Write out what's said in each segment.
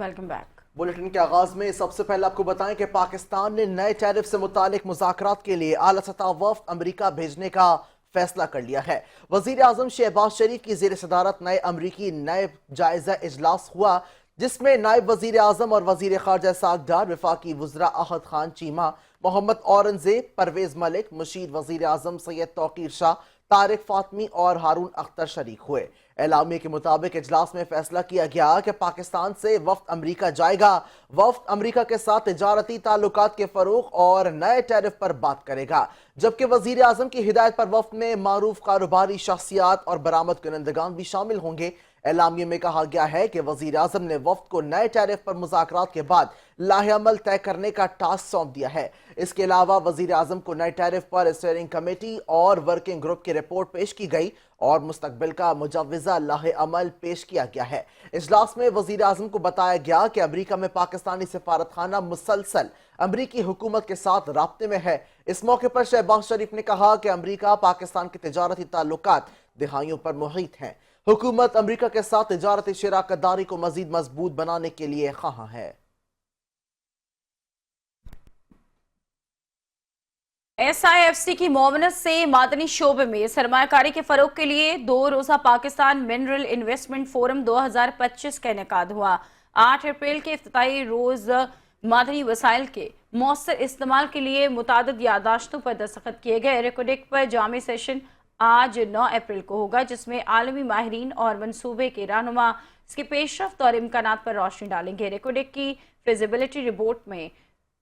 Welcome back. Bulletin کے آغاز میں سب سے پہلے آپ کو بتائیں کہ پاکستان نے نئے ٹیرف سے متعلق مذاکرات کے لیے اعلیٰ سطح وفد امریکہ بھیجنے کا فیصلہ کر لیا ہے۔ وزیر اعظم شہباز شریف کی زیر صدارت نئے امریکی نائب جائزہ اجلاس ہوا، جس میں نائب وزیر اعظم اور وزیر خارجہ اسحاق ڈار، وفاقی وزراء احد خان چیمہ، محمد اورنگزیب، پرویز ملک، مشیر وزیر اعظم سید توقیر شاہ، طارق فاطمی اور ہارون اختر شریک ہوئے۔ اعلامیے کے مطابق اجلاس میں فیصلہ کیا گیا کہ پاکستان سے وفد امریکہ جائے گا۔ وفد امریکہ کے ساتھ تجارتی تعلقات کے فروغ اور نئے ٹیرف پر بات کرے گا، جبکہ وزیر اعظم کی ہدایت پر وفد میں معروف کاروباری شخصیات اور برآمد کنندگان بھی شامل ہوں گے۔ اعلامیے میں کہا گیا ہے کہ وزیر اعظم نے وفد کو نئے ٹیرف پر مذاکرات کے بعد لاہ عمل طے کرنے کا ٹاسک سونپ دیا ہے۔ اس کے علاوہ وزیر اعظم کو نئے ٹیرف پر اسٹیئرنگ کمیٹی اور ورکنگ گروپ کی رپورٹ پیش کی گئی اور مستقبل کا مجوزہ لاہ عمل پیش کیا گیا ہے۔ اجلاس میں وزیر اعظم کو بتایا گیا کہ امریکہ میں پاکستانی سفارتخانہ مسلسل امریکی حکومت کے ساتھ رابطے میں ہے۔ اس موقع پر شہباز شریف نے کہا کہ امریکہ پاکستان کے تجارتی تعلقات دہائیوں پر محیط ہیں۔ حکومت امریکہ کے ساتھ تجارتی شراکت داری کو مزید مضبوط بنانے کے لیے خواہاں ہے۔ ایس آئی ایف سی کی معاونت سے معدنی شعبے میں سرمایہ کاری کے فروغ کے لیے 2 روزہ پاکستان منرل انویسٹمنٹ فورم 2025 کا انعقاد ہوا۔ 8 اپریل کے افتتاحی روز معدنی وسائل کے مؤثر استعمال کے لیے متعدد یادداشتوں پر دستخط کیے گئے۔ ریکوڈیک پر جامع سیشن آج 9 اپریل کو ہوگا، جس میں عالمی ماہرین اور منصوبے کے رہنما اس کی پیش رفت اور امکانات پر روشنی ڈالیں گے۔ ریکوڈیک کی فیزیبلٹی رپورٹ میں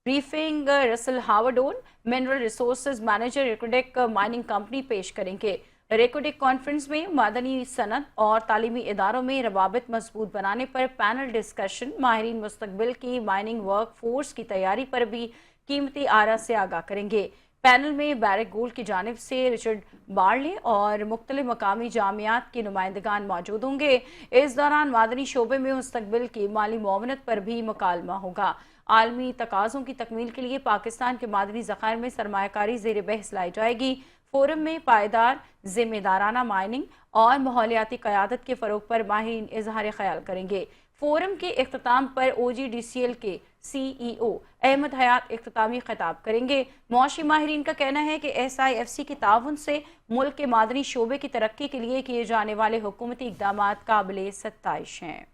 بریفنگ رسل ہاورڈون، mineral resources manager Reko Diq mining company پیش کریں گے۔ ریکوڈیک کانفرنس میں معدنی صنعت اور تعلیمی اداروں میں روابط مضبوط بنانے پر پینل ڈسکشن، ماہرین مستقبل کی مائننگ ورک فورس کی تیاری پر بھی قیمتی آراء سے آگاہ کریں گے۔ پینل میں بیرک گولڈ کی جانب سے رچرڈ بارلے اور مختلف مقامی جامعات کے نمائندگان موجود ہوں گے۔ اس دوران معدنی شعبے میں مستقبل کی مالی معاونت پر بھی مکالمہ ہوگا۔ عالمی تقاضوں کی تکمیل کے لیے پاکستان کے معدنی ذخائر میں سرمایہ کاری زیر بحث لائی جائے گی۔ فورم میں پائیدار، ذمہ دارانہ مائننگ اور ماحولیاتی قیادت کے فروغ پر ماہرین اظہار خیال کریں گے۔ فورم کے اختتام پر او جی ڈی سی ایل کے سی ای او احمد حیات اختتامی خطاب کریں گے۔ معاشی ماہرین کا کہنا ہے کہ ایس آئی ایف سی کی تعاون سے ملک کے معدنی شعبے کی ترقی کے لیے کیے جانے والے حکومتی اقدامات قابل ستائش ہیں۔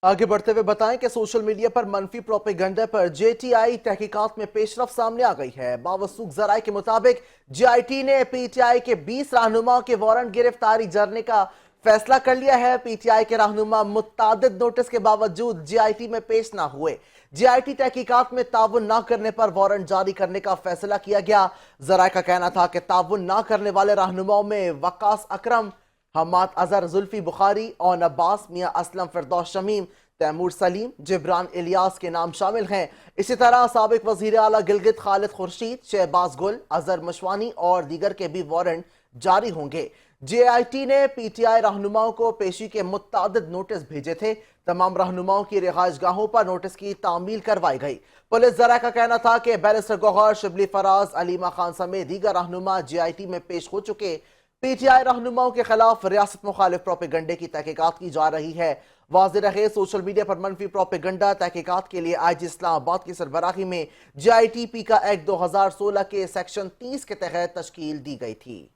آگے بڑھتے ہوئے بتائیں کہ سوشل میڈیا پر منفی propaganda per J T I تحقیقات میں پیش رفت سامنے آ گئی ہے۔ باوثوق ذرائع کے مطابق جے آئی ٹی نے پی ٹی آئی کے 20 رہنماؤں کے وارنٹ گرفتاری جرنے کا فیصلہ کر لیا ہے۔ پی ٹی آئی کے رہنما متعدد نوٹس کے باوجود جے آئی ٹی میں پیش نہ ہوئے۔ جے آئی ٹی تحقیقات میں تعاون نہ کرنے پر وارنٹ جاری کرنے کا فیصلہ کیا گیا۔ ذرائع کا کہنا تھا کہ تعاون نہ کرنے والے رہنماؤں میں وقاص اکرم، حماد اظہر زلفی بخاری، اون عباس، میاں اسلم فردوس شمیم، تیمور سلیم، جبران الیاس کے نام شامل ہیں۔ اسی طرح سابق وزیر اعلیٰ گلگت خالد خورشید، شہباز گل، اظہر مشوانی اور دیگر کے بھی وارنٹ جاری ہوں گے۔ جے آئی ٹی نے پی ٹی آئی رہنماؤں کو پیشی کے متعدد نوٹس بھیجے تھے۔ تمام رہنماؤں کی رہائش گاہوں پر نوٹس کی تعمیل کروائی گئی۔ پولیس ذرائع کا کہنا تھا کہ بیرسٹر گوہر، شبلی فراز، علیمہ خان سمیت دیگر رہنما جے آئی ٹی میں پیش ہو چکے۔ پی ٹی آئی رہنماؤں کے خلاف ریاست مخالف پروپیگنڈے کی تحقیقات کی جا رہی ہے۔ واضح رہے، سوشل میڈیا پر منفی پروپیگنڈا تحقیقات کے لیے آئی جی اسلام آباد کی سربراہی میں جے آئی ٹی پی کا ایکٹ 2016 کے سیکشن 30 کے تحت تشکیل دی گئی تھی۔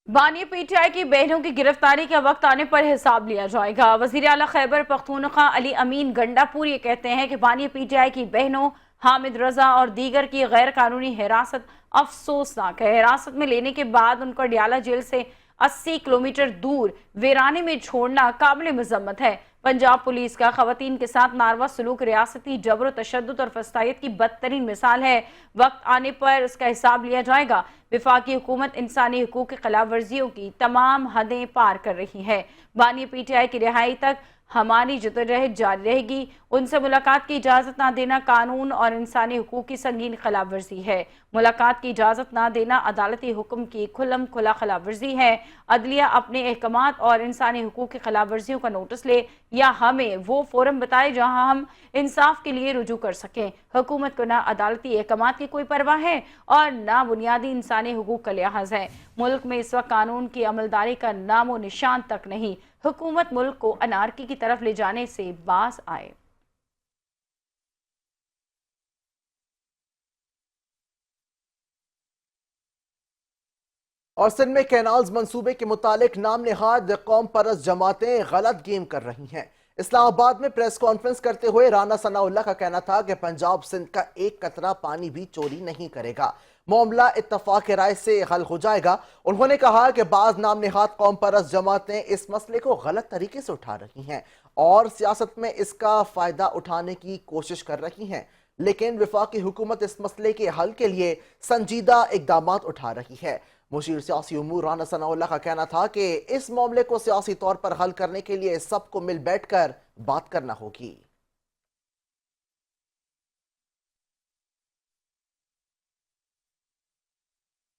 بانی پی ٹی آئی کی بہنوں کی گرفتاری کا وقت آنے پر حساب لیا جائے گا۔ وزیر اعلیٰ خیبر پختونخوا علی امین گنڈا پور یہ کہتے ہیں کہ بانی پی ٹی آئی کی بہنوں حامد رضا اور دیگر کی غیر قانونی حراست افسوسناک ہے۔ حراست میں لینے کے بعد ان کو ڈیالہ جیل سے 80 کلومیٹر دور ویرانے میں چھوڑنا قابل مذمت ہے۔ پنجاب پولیس کا خواتین کے ساتھ ناروا سلوک ریاستی جبر و تشدد اور فسطائیت کی بدترین مثال ہے۔ وقت آنے پر اس کا حساب لیا جائے گا۔ وفاقی حکومت انسانی حقوق کی خلاف ورزیوں کی تمام حدیں پار کر رہی ہے۔ بانی پی ٹی آئی کی رہائی تک हमारी जद्दोजहद जारी रहेगी। उनसे मुलाकात की इजाज़त ना देना कानून और इंसानी हुकूक की संगीन खिलाफ वर्जी है। मुलाकात की इजाज़त ना देना अदालती हुक्म की खुल्लम खुला खिलाफ वर्जी है। अदलिया अपने अहकामात और इंसानी हुकूक की खिलाफ वर्जियों का नोटिस ले या हमें वो फोरम बताए जहां हम इंसाफ के लिए रुजू कर सकें। हुकूमत को ना अदालती अहकामात की कोई परवाह है और ना बुनियादी इंसानी हुकूक का लिहाज है। मुल्क में इस वक्त कानून की अमलदारी का नामो निशान तक नहीं। हुकूमत मुल्क को अनारकी की तरफ ले जाने से बाज आए। और सिंध में कैनाल्स मंसूबे के मुतालिक नाम निहाद कौम परस्त जमातें गलत गेम कर रही हैं। इस्लामाबाद में प्रेस कॉन्फ्रेंस करते हुए राना सनाउल्लाह का कहना था कि पंजाब सिंध का एक कतरा पानी भी चोरी नहीं करेगा, मामला इत्तफाक राय से हल हो जाएगा। उन्होंने कहा कि बाज नाम निहाद कौम परस्त जमातें इस मसले को गलत तरीके से उठा रही हैं और सियासत में इसका फायदा उठाने की कोशिश कर रही हैं, लेकिन वफाकी हुकूमत इस मसले के हल के लिए संजीदा इकदाम उठा रही है। मुशीर सियासी उमूर राना सनाउल्लाह का कहना था कि इस मामले को सियासी तौर पर हल करने के लिए सबको मिल बैठकर बात करना होगी।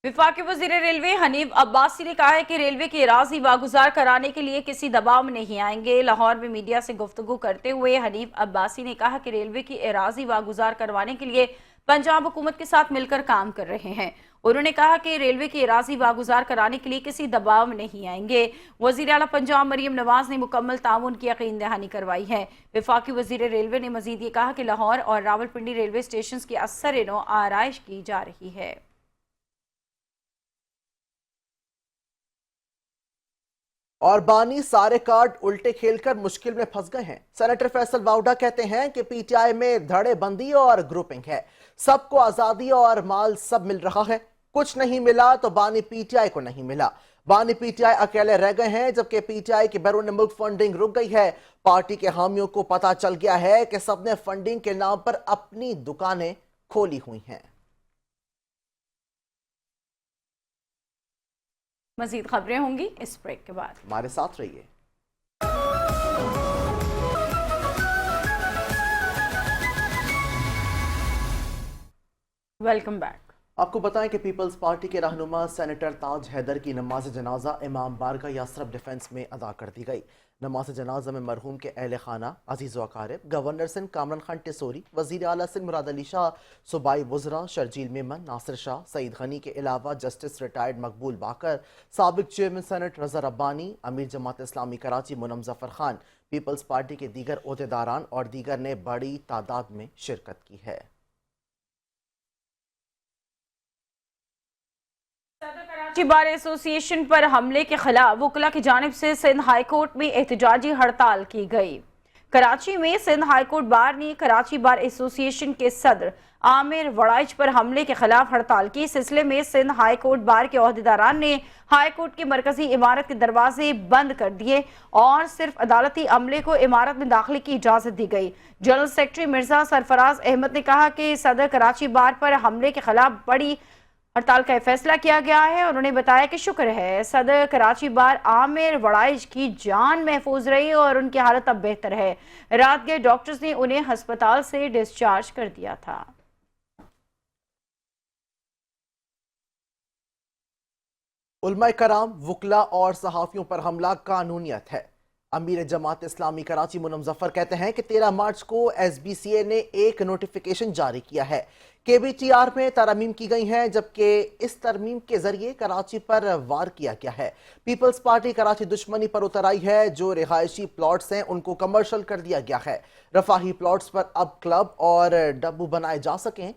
वफाकी वज़ीर रेलवे हनीफ अब्बासी ने कहा है कि रेलवे की एराजी वागुजार कराने के लिए किसी दबाव में नहीं आएंगे। लाहौर में मीडिया से गुफ्तगू करते हुए हनीफ अब्बासी ने कहा कि रेलवे की एराजी वागुजार करवाने के लिए पंजाब हुकूमत के साथ मिलकर काम कर रहे हैं। उन्होंने कहा कि रेलवे की एराजी वागुजार कराने के लिए किसी दबाव में नहीं आएंगे। वज़ीर आला पंजाब मरियम नवाज ने मुकम्मल ताउन की यकीन दहानी करवाई है। वफाकी वज़ीर रेलवे ने मजीद ये कहा कि लाहौर और रावलपिंडी रेलवे स्टेशन की असर नो आराइश की जा रही है। और बानी सारे कार्ड उल्टे खेलकर मुश्किल में फंस गए हैं। सेनेटर फैसल वाउडा कहते हैं कि पीटीआई में धड़ेबंदी और ग्रुपिंग है, सबको आजादी और माल सब मिल रहा है, कुछ नहीं मिला तो बानी पीटीआई को नहीं मिला। बानी पीटीआई अकेले रह गए हैं, जबकि पीटीआई की बैरून मुल्क फंडिंग रुक गई है। पार्टी के हामियों को पता चल गया है कि सबने फंडिंग के नाम पर अपनी दुकानें खोली हुई हैं। मजीद खबरें होंगी इस ब्रेक के बाद, हमारे साथ रहिए। Welcome back. आपको बताएं कि पीपल्स पार्टी के रहनुमा सेनेटर ताज हैदर की नमाज जनाजा इमाम बारगाह यासरफ डिफेंस में अदा कर दी गई। नमाज जनाजा में मरहूम के अहल खाना, अजीज़ व अकारिब, गवर्नर सिंध कामरान खान टिसोरी, वज़ीर आला सिंध मुराद अली शाह, सूबाई वज़रा शर्जील मेमन, नासिर शाह, सईद गनी के अलावा जस्टिस रिटायर्ड मकबूल बाकर, साबिक चेयरमैन सेनेट रज़ा रब्बानी, अमीर जमात इस्लामी कराची मुनम ज़फ़र खान, पीपल्स पार्टी के दीगर ओहदेदारान और दीगर ने बड़ी तादाद में शिरकत की है। कराची बार एसोसिएशन पर हमले के खिलाफ वकला की जानिब से सिंध हाईकोर्ट में एहतजाजी हड़ताल की गई। कराची में सिंध हाईकोर्ट बार ने कराची बार एसोसिएशन के सदर आमिर वड़ाइच पर हमले के खिलाफ हड़ताल की। इस सिलसिले में सिंध हाईकोर्ट बार के ओहदेदारान ने हाईकोर्ट की मरकजी इमारत के दरवाजे बंद कर दिए और सिर्फ अदालती अमले को इमारत में दाखिले की इजाजत दी गई। जनरल सेक्रेटरी मिर्जा सरफराज अहमद ने कहा कि सदर कराची बार पर हमले के खिलाफ बड़ी हड़ताल का फैसला किया गया है। उन्होंने बताया कि शुक्र है सदर कराची बार आमिर वड़ाइच की जान महफूज रही और उनकी हालत अब बेहतर है। रात गए डॉक्टर्स ने उन्हें अस्पताल से डिस्चार्ज कर दिया था। उलमा कराम, वकला और सहाफियों पर हमला कानूनियत है। अमीर जमात इस्लामी कराची मुनम जफर कहते हैं कि 13 मार्च को एसबीसीए ने एक नोटिफिकेशन जारी किया है। केबीटीआर में तरमीम की गई हैं, जबकि इस तरमीम के जरिए कराची पर वार किया गया है। पीपल्स पार्टी कराची दुश्मनी पर उतर आई है। जो रिहायशी प्लॉट्स हैं उनको कमर्शियल कर दिया गया है। रफाही प्लॉट्स पर अब क्लब और डब्बू बनाए जा सकें।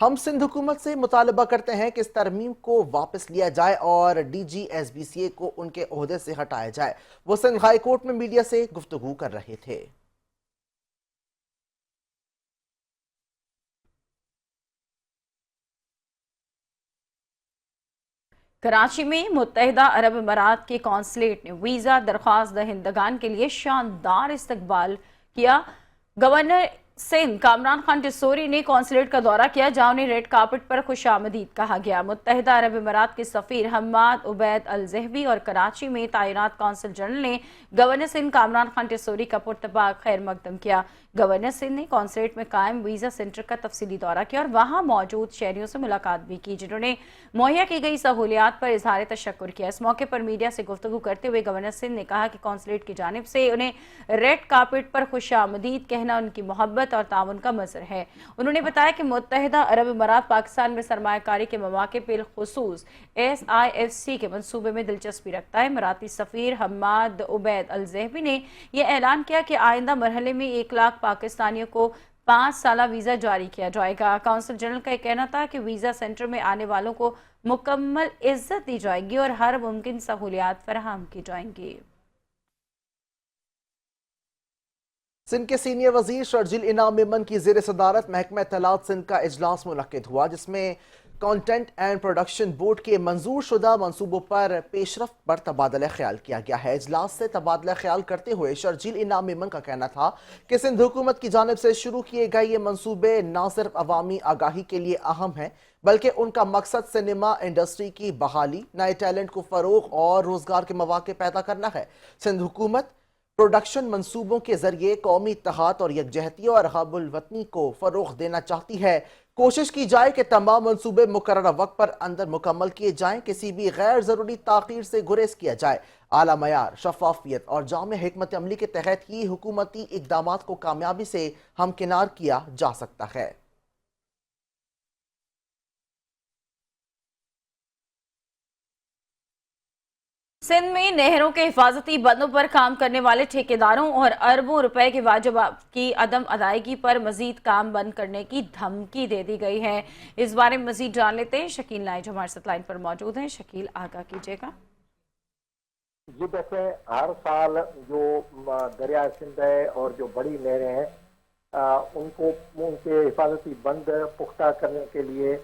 हम सिंध हुकूमत से मुतालबा करते हैं कि इस तरमीम को वापस लिया जाए और डीजी एसबीसीए को उनके ओहदे से हटाया जाए। वो सिंध हाई कोर्ट में मीडिया से गुफ्तगू कर रहे थे। कराची में मुत्तहिदा अरब अमारात के कौंसलेट ने वीज़ा दरख्वास्त दहिंदगान के लिए शानदार इस्तकबाल किया। गवर्नर सिंध कामरान खान टिस्सोरी ने कॉन्सुलेट का दौरा किया, जहां उन्हें रेड कार्पेट पर खुशामदीद कहा गया। मुत्तहिदा अरब अमीरात के सफीर हम्माद उबैद अल ज़हबी और कराची में तैनात कौंसल जनरल ने गवर्नर सिंध कामरान खान टिस्सोरी का पुरतपाक खैर मकदम किया। गवर्नर सिंध ने कॉन्सुलेट में कायम वीज़ा सेंटर का तफसीली दौरा किया और वहां मौजूद शहरियों से मुलाकात भी की, जिन्होंने मुहैया की गई सहूलियात पर इजहार तशक्कुर किया। इस मौके पर मीडिया से गुफ्तगू करते हुए गवर्नर सिंध ने कहा कि कॉन्सुलेट की जानिब से उन्हें रेड कार्पेट पर खुशामदीद कहना उनकी मोहब्बत और ताउन का मज़हर है। उन्होंने बताया कि मुत्तहिदा अरब अमीरात पाकिस्तान में सरमायाकारी के मौके पर खुसूस SIFC के मंसूबे में दिलचस्पी रखता है। इमाराती सफीर हम्माद उबैद अल ज़हबी ने यह ऐलान किया कि आइंदा मरहले में 1 लाख पाकिस्तानियों को 5 साला वीज़ा जारी किया जाएगा। काउंसिल जनरल का कहना था कि वीज़ा सेंटर में आने वालों को मुकम्मल इज्जत दी जाएगी और हर मुमकिन सहूलियात फराहम की जाएंगी। सिंध के सीनियर वजीर शर्जील इनाम मेमन की ज़ेर सदारत महकमा इत्तलात सिंध का इजलास मुनक्किद हुआ, जिसमें कंटेंट एंड प्रोडक्शन बोर्ड के मंजूर शुदा मंसूबों पर पेशरफ्त पर तबादला ख्याल किया गया है। इजलास से तबादला ख्याल करते हुए शर्जील इनाम मेमन का कहना था कि सिंध हुकूमत की जानिब से शुरू किए गए ये मंसूबे न सिर्फ अवामी आगाही के लिए अहम हैं, बल्कि उनका मकसद सिनेमा इंडस्ट्री की बहाली, नए टैलेंट को फ़रोग और रोज़गार के मौके पैदा करना है। सिंध हुकूमत प्रोडक्शन मंसूबों के जरिए कौमी इत्तेहाद और यकजहती और हब्बुल वतनी को फ़रोग़ देना चाहती है। कोशिश की जाए कि तमाम मंसूबे मुकर्रर वक्त पर अंदर मुकम्मल किए जाएं, किसी भी गैर ज़रूरी ताख़ीर से गुरेज किया जाए। आला मयार, शफाफियत और जामे हिकमत अमली के तहत ही हुकूमती इक़दामात को कामयाबी से हमकिनार किया जा सकता है। सिंध में नहरों के हिफाजती बंदों पर काम करने वाले ठेकेदारों और अरबों रुपए के वाजिबात की अदम अदायगी पर मजीद काम बंद करने की धमकी दे दी गई है। इस बारे में मजीद जान लेते हैं। शकील नाइज हमारे साथ लाइन पर मौजूद हैं। शकील, आगाह कीजिएगा। जी देखिए, हर साल जो दरिया सिंध है और जो बड़ी नहरें हैं उनको उनके हिफाजती बंद पुख्ता करने के लिए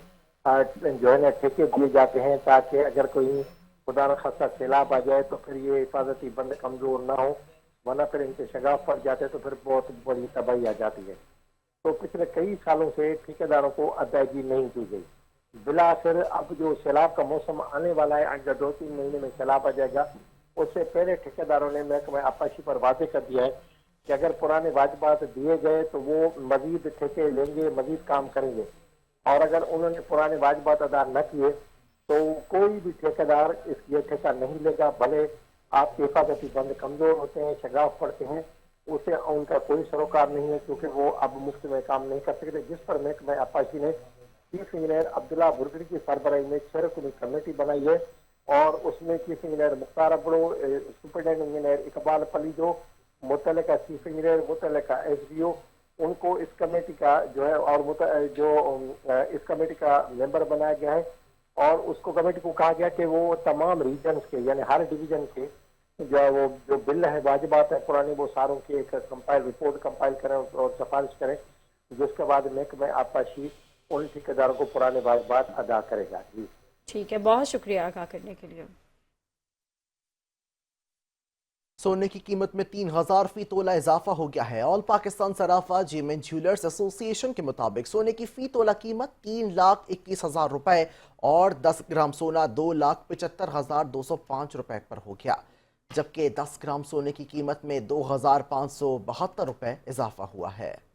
जो है ना ठेके दिए जाते हैं, ताकि अगर कोई खुदा न खास्ता सैलाब आ जाए तो फिर ये हिफाजती बंद कमज़ोर ना हो, वरना फिर इनके शगाफ पड़ जाते तो फिर बहुत बड़ी तबाही आ जाती है। तो पिछले कई सालों से ठेकेदारों को अदायगी नहीं की गई। बिलाखिर अब जो सैलाब का मौसम आने वाला है, अगर 2-3 महीने में सैलाब आ जाएगा, उससे पहले ठेकेदारों ने महकमा आपाशी पर वादे कर दिया है कि अगर पुराने वाजिबात दिए गए तो वो मजीद ठेके लेंगे, मजीद काम करेंगे। और अगर उन्होंने पुराने वाजिबात अदा न किए तो कोई भी ठेकेदार ये ठेका नहीं लेगा, भले आपके हिफाजती बंद कमजोर होते हैं, शगाफ पड़ते हैं, उसे उनका कोई सरोकार नहीं है, क्योंकि वो अब मुफ्त में काम नहीं कर सकते। जिस पर महकमा आपाशी ने चीफ इंजीनियर अब्दुल्ला बुरगरी की सरबराही में 6 रुकनी कमेटी बनाई है और उसमें chief engineer Mukhtar Abro, superintendent engineer Iqbal Palijo, मुतल्लिका चीफ इंजीनियर, मुतल्लिका SDO, उनको इस कमेटी का जो है और इस कमेटी का मेंबर बनाया गया है। और उसको कमेटी को कहा गया कि वो तमाम रीजन्स के, यानी हर डिवीजन के जो बिल है, वाजिबात है पुराने, वो सारों की एक रिपोर्ट कंपाइल करें और सिफारिश करें, जिसके बाद महकमा आपाशी उन ठेकेदारों को पुराने वाजिबात अदा करेगा। जी ठीक है, बहुत शुक्रिया आगाह करने के लिए। सोने की कीमत में 3000 फी तोला इजाफा हो गया है। ऑल पाकिस्तान सराफा जीमेन ज्वेलर्स एसोसिएशन के मुताबिक सोने की फी तोला कीमत 3,21,000 रुपए और 10 ग्राम सोना 2,75,205 रुपए पर हो गया, जबकि 10 ग्राम सोने की कीमत में 2,572 रुपए इजाफा हुआ है।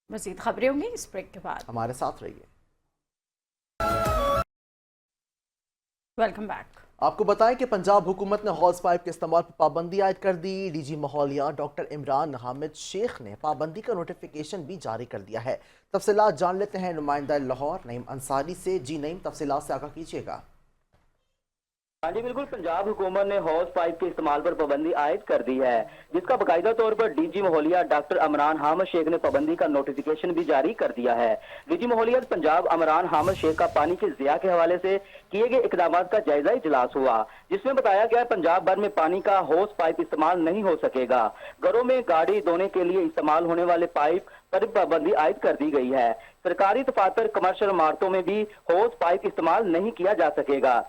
मजीद खबरें होंगी इस ब्रेक के बाद, हमारे साथ रहिए। Welcome back. आपको बताएं कि पंजाब हुकूमत ने हॉर्स पाइप के इस्तेमाल पर पाबंदी आयद कर दी। DG माहौलिया डॉक्टर इमरान हामिद शेख ने पाबंदी का नोटिफिकेशन भी जारी कर दिया है। तफसीलात जान लेते हैं नुमाइंदा लाहौर नईम अंसारी से। जी नईम, तफसीलात से आगाह कीजिएगा। हाँ जी बिल्कुल, पंजाब हुकूमत ने हॉर्स पाइप के इस्तेमाल पर पाबंदी आयद कर दी है, जिसका बाकायदा तौर पर DG माहौलिया डॉक्टर इमरान हामिद शेख ने पाबंदी का नोटिफिकेशन भी जारी कर दिया है। DG माहौलिया पंजाब इमरान हामिद शेख का पानी के ज़िया के हवाले से किए गए इकदाम का जायजा इजलास हुआ, जिसमें बताया गया पंजाब भर में पानी का हॉर्स पाइप इस्तेमाल नहीं हो सकेगा। घरों में गाड़ी धोने के लिए इस्तेमाल होने वाले पाइप पर पाबंदी आयद कर दी गई है। सरकारी दफातर, कमर्शियल इमारतों में भी हॉर्स पाइप इस्तेमाल नहीं किया जा सकेगा।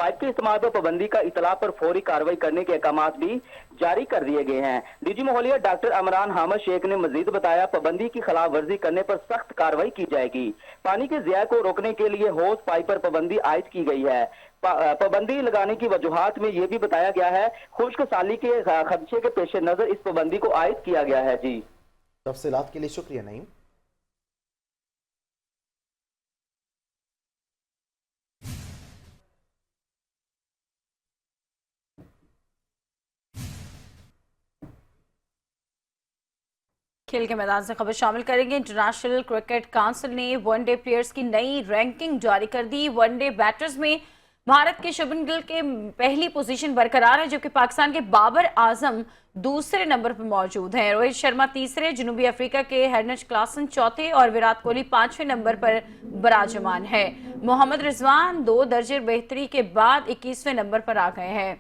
पाइप के इस्तेमाल पर पाबंदी का इतला पर फौरी कार्रवाई करने के अहकाम भी जारी कर दिए गए हैं। डीजी मोहलिया डॉक्टर अमरान हामिद शेख ने मजीद बताया, पाबंदी की खिलाफ वर्जी करने पर सख्त कार्रवाई की जाएगी। पानी के ज़िया को रोकने के लिए होज पाइप पर पाबंदी आयद की गई है। पाबंदी लगाने की वजूहात में यह भी बताया गया है, खुश्क साली के खदशे के पेश नजर इस पाबंदी को आयद किया गया है। जी, तफसीलात के लिए शुक्रिया नईम। खेल के मैदान से खबर शामिल करेंगे। इंटरनेशनल क्रिकेट काउंसिल ने वनडे प्लेयर्स की नई रैंकिंग जारी कर दी। वनडे बैटर्स में भारत के शुभमन गिल के पहली पोजीशन बरकरार है, जबकि पाकिस्तान के बाबर आजम दूसरे नंबर पर मौजूद हैं। रोहित शर्मा तीसरे, जनूबी अफ्रीका के हेनरिच क्लासन चौथे और विराट कोहली 5वें नंबर पर बराजमान है। मोहम्मद रिजवान 2 दर्जे बेहतरी के बाद 21वें नंबर पर आ गए हैं।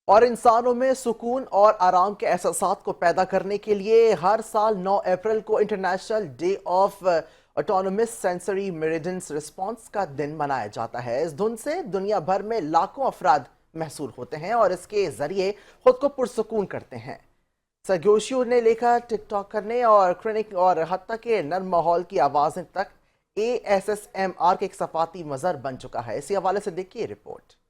और इंसानों में सुकून और आराम के एहसासात को पैदा करने के लिए हर साल 9 अप्रैल को international day of autonomous sensory meridians response का दिन मनाया जाता है। इस धुन से दुनिया भर में लाखों अफराद महसूर होते हैं और इसके जरिए खुद को पुरसुकून करते हैं। सरगोशियों ने लेकर टिकटॉक करने और क्लिनिक और हत्ता के नर्म माहौल की आवाज़ें तक ASMR के एक सफाती मज़हर बन चुका है। इसी हवाले से देखिए रिपोर्ट।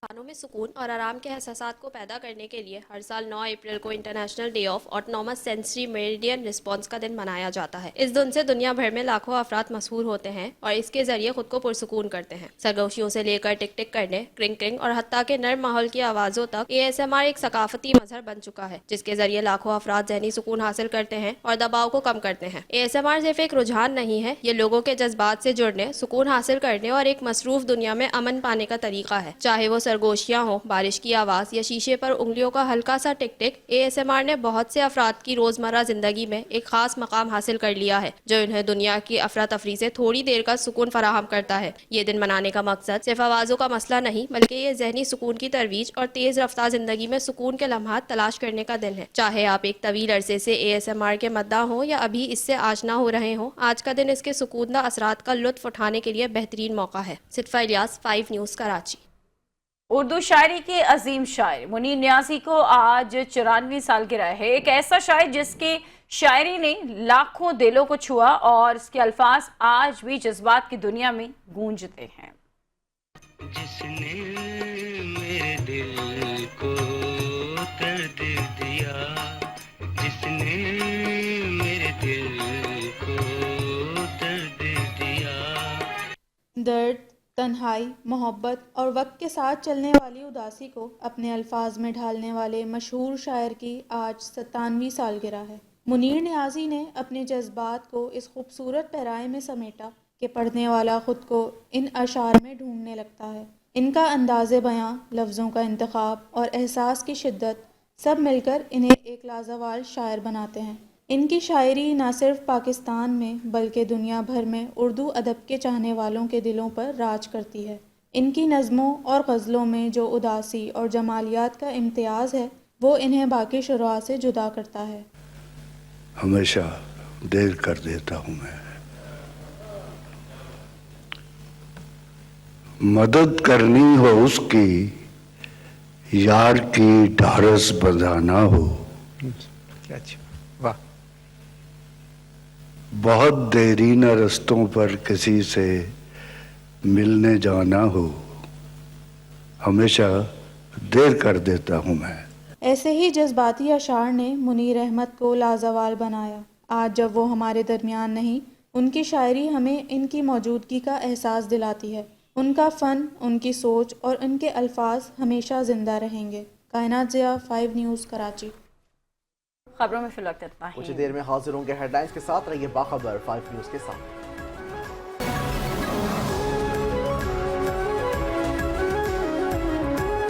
खानों में सुकून और आराम के एहसासात को पैदा करने के लिए हर साल 9 अप्रैल को international day of autonomous sensory meridian response का दिन मनाया जाता है। इस दिन से दुनिया भर में लाखों अफराद मशहूर होते हैं और इसके जरिए खुद को पुरसुकून करते हैं। सरगोशियों से लेकर टिक टिक करने, क्रिंग क्रिंग और हत्ता के नर्म माहौल की आवाज़ों तक ASMR एक सकाफती मजहर बन चुका है, जिसके जरिए लाखों अफराद ज़हनी सुकून हासिल करते हैं और दबाव को कम करते हैं। ASMR सिर्फ एक रुझान नहीं है, ये लोगों के जज्बात से जुड़ने, सुकून हासिल करने और एक मसरूफ दुनिया में अमन पाने का तरीका है। चाहे वो सरगोशियाँ हो, बारिश की आवाज़ या शीशे पर उंगलियों का हल्का सा टिक टिक, ASMR ने बहुत से अफराद की रोज़मर्रा ज़िंदगी में एक ख़ास मकाम हासिल कर लिया है, जो इन्हें दुनिया की अफरा तफरी से थोड़ी देर का सुकून फराहम करता है। ये दिन मनाने का मकसद सिर्फ आवाज़ों का मसला नहीं, बल्कि ये जहनी सुकून की तरवीज और तेज़ रफ्तार ज़िंदगी में सुकून के लम्हात तलाश करने का दिन है। चाहे आप एक तवील अरसे से ASMR के मद्दाह हो या अभी इससे आशना हो रहे हों, आज का दिन इसके सुकूनदा असरात का लुत्फ उठाने के लिए बेहतरीन मौका है। सितफा इलियास, 5 न्यूज़, कराची। उर्दू शायरी के अजीम शायर मुनीर नियाज़ी को आज 94 सालगिरह है। एक ऐसा शायर जिसकी शायरी ने लाखों दिलों को छुआ और इसके अल्फाज आज भी जज्बात की दुनिया में गूंजते हैं। जिसने मेरे दिल को दर्द दिया, जिसने मेरे दिल को दर्द दिया। दर्द, तन्हाई, मोहब्बत और वक्त के साथ चलने वाली उदासी को अपने अल्फाज में ढालने वाले मशहूर शायर की आज 97वीं सालगिरह है। मुनीर नियाज़ी ने अपने जज्बात को इस खूबसूरत पैराए में समेटा कि पढ़ने वाला ख़ुद को इन अशार में ढूंढने लगता है। इनका अंदाज़े बयां, लफ्ज़ों का इंतखाब और एहसास की शिद्दत सब मिलकर इन्हें एक लाजवाल शायर बनाते हैं। इनकी शायरी न सिर्फ पाकिस्तान में बल्कि दुनिया भर में उर्दू अदब के चाहने वालों के दिलों पर राज करती है। इनकी नज़मों और गज़लों में जो उदासी और जमालियात का इम्तियाज़ है, वो इन्हें बाकी शुरा से जुदा करता है। हमेशा देर कर देता हूँ मैं, मदद करनी हो उसकी, यार की ढारस बंधाना हो। क्या अच्छा, वाह। बहुत देरी न रस्तों पर किसी से मिलने जाना हो, हमेशा देर कर देता हूँ मैं। ऐसे ही जज्बाती अशार ने मुनीर अहमद को लाजवाल बनाया। आज जब वो हमारे दरमियान नहीं, उनकी शायरी हमें इनकी मौजूदगी का एहसास दिलाती है। उनका फ़न, उनकी सोच और उनके अल्फाज हमेशा ज़िंदा रहेंगे। कायनात ज़िया, 5 न्यूज़, कराची। खबरों में फिलहाल इतना ही। कुछ देर में हाजिर होंगे हेडलाइंस के साथ। रहिए बाखबर 5 न्यूज़ के साथ।